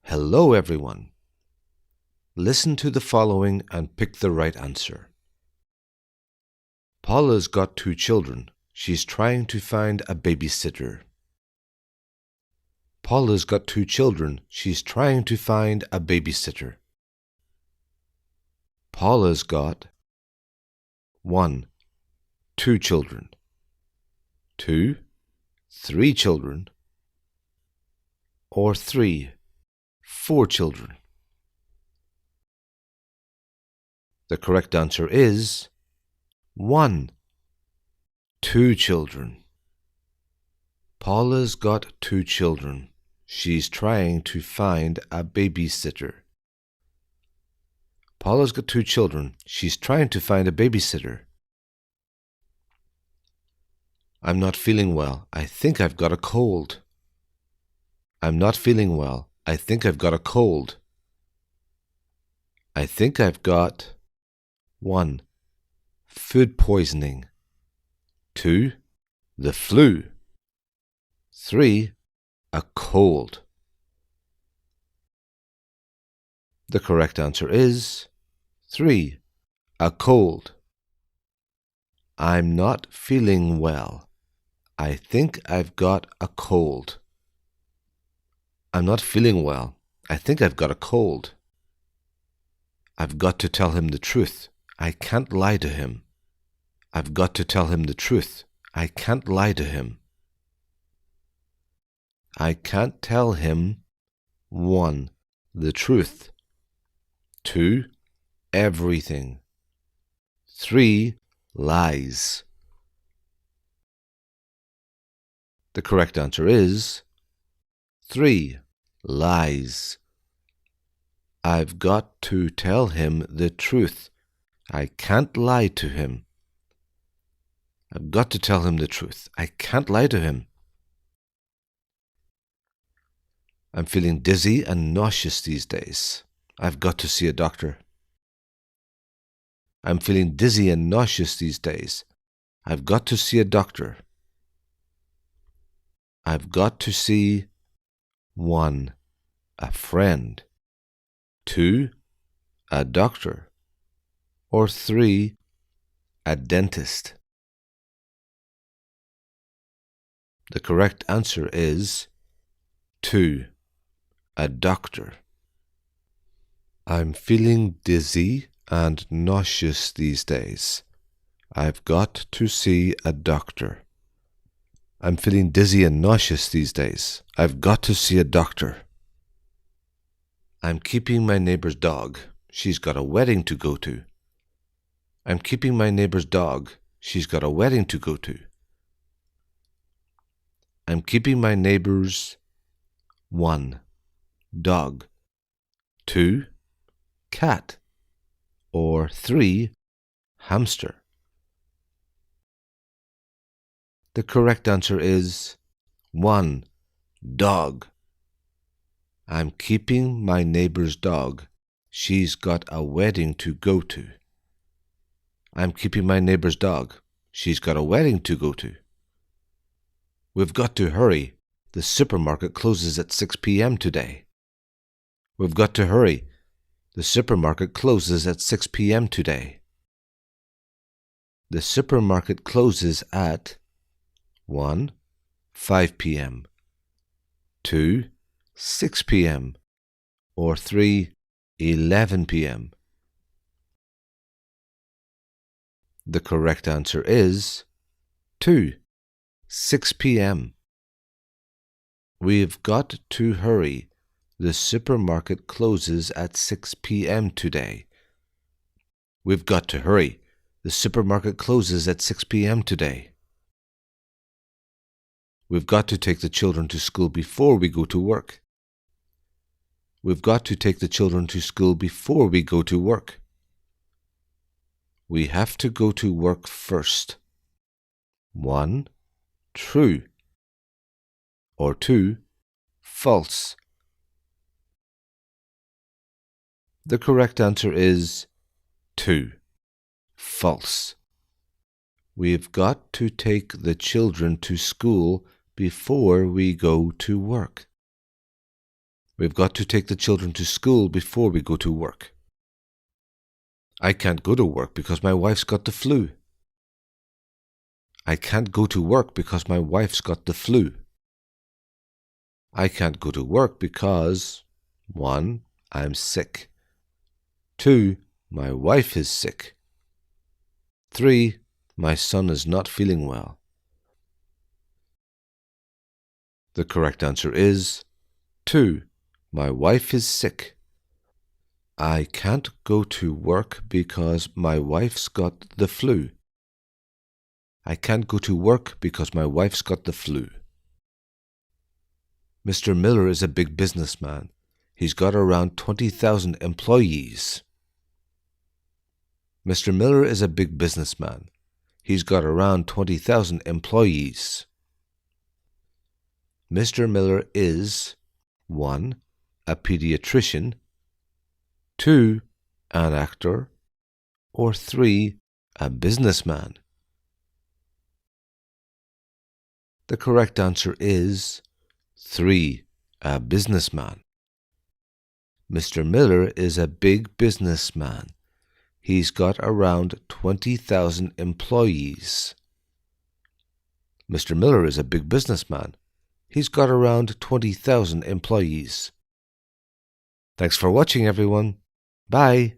Hello, everyone. Listen to the following and pick the right answer. Paula's got 2 children. She's trying to find a babysitter. Paula's got 2 children. She's trying to find a babysitter. Paula's got 1. 2 children. 2. 3 children. Or 3. 4 children. The correct answer is 1. 2 children. Paula's got 2 children. She's trying to find a babysitter. Paula's got 2 children. She's trying to find a babysitter. I'm not feeling well. I think I've got a cold. I'm not feeling well. I think I've got a cold. I think I've got 1. Food poisoning. 2. The flu. 3. A cold. The correct answer is 3. A cold. I'm not feeling well. I think I've got a cold. I'm not feeling well. I think I've got a cold. I've got to tell him the truth. I can't lie to him. I've got to tell him the truth. I can't lie to him. I can't tell him 1. The truth. 2. Everything. 3. Lies. The correct answer is 3. Lies. I've got to tell him the truth. I can't lie to him. I've got to tell him the truth. I can't lie to him. I'm feeling dizzy and nauseous these days. I've got to see a doctor. I'm feeling dizzy and nauseous these days. I've got to see a doctor. I've got to see 1. A friend. 2. A doctor. Or 3. A dentist. The correct answer is 2. A doctor. I'm feeling dizzy and nauseous these days. I've got to see a doctor. I'm feeling dizzy and nauseous these days. I've got to see a doctor. I'm keeping my neighbor's dog. She's got a wedding to go to. I'm keeping my neighbor's dog. She's got a wedding to go to. I'm keeping my neighbor's 1. Dog. 2. Cat. Or 3. Hamster. The correct answer is 1. Dog. I'm keeping my neighbor's dog. She's got a wedding to go to. I'm keeping my neighbor's dog. She's got a wedding to go to. We've got to hurry. The supermarket closes at 6 p.m. today. We've got to hurry. The supermarket closes at 6 p.m. today. The supermarket closes at 1. 5 p.m. 2. 6 p.m. Or 3. 11 p.m. The correct answer is 2. 6 p.m. We've got to hurry. The supermarket closes at 6 p.m. today. We've got to hurry. The supermarket closes at 6 p.m. today. We've got to take the children to school before we go to work. We've got to take the children to school before we go to work. We have to go to work first. 1. True. Or 2. False. The correct answer is 2. False. We've got to take the children to school before we go to work. We've got to take the children to school before we go to work. I can't go to work because my wife's got the flu. I can't go to work because my wife's got the flu. I can't go to work because 1. I'm sick. 2. My wife is sick. 3. My son is not feeling well. The correct answer is 2. My wife is sick. I can't go to work because my wife's got the flu. I can't go to work because my wife's got the flu. Mr. Miller is a big businessman. He's got around 20,000 employees. Mr. Miller is a big businessman. He's got around 20,000 employees. Mr. Miller is 1. A pediatrician, 2. An actor, or 3. A businessman. The correct answer is 3. A businessman. Mr. Miller is a big businessman. He's got around 20,000 employees. Mr. Miller is a big businessman. He's got around 20,000 employees. Thanks for watching, everyone. Bye.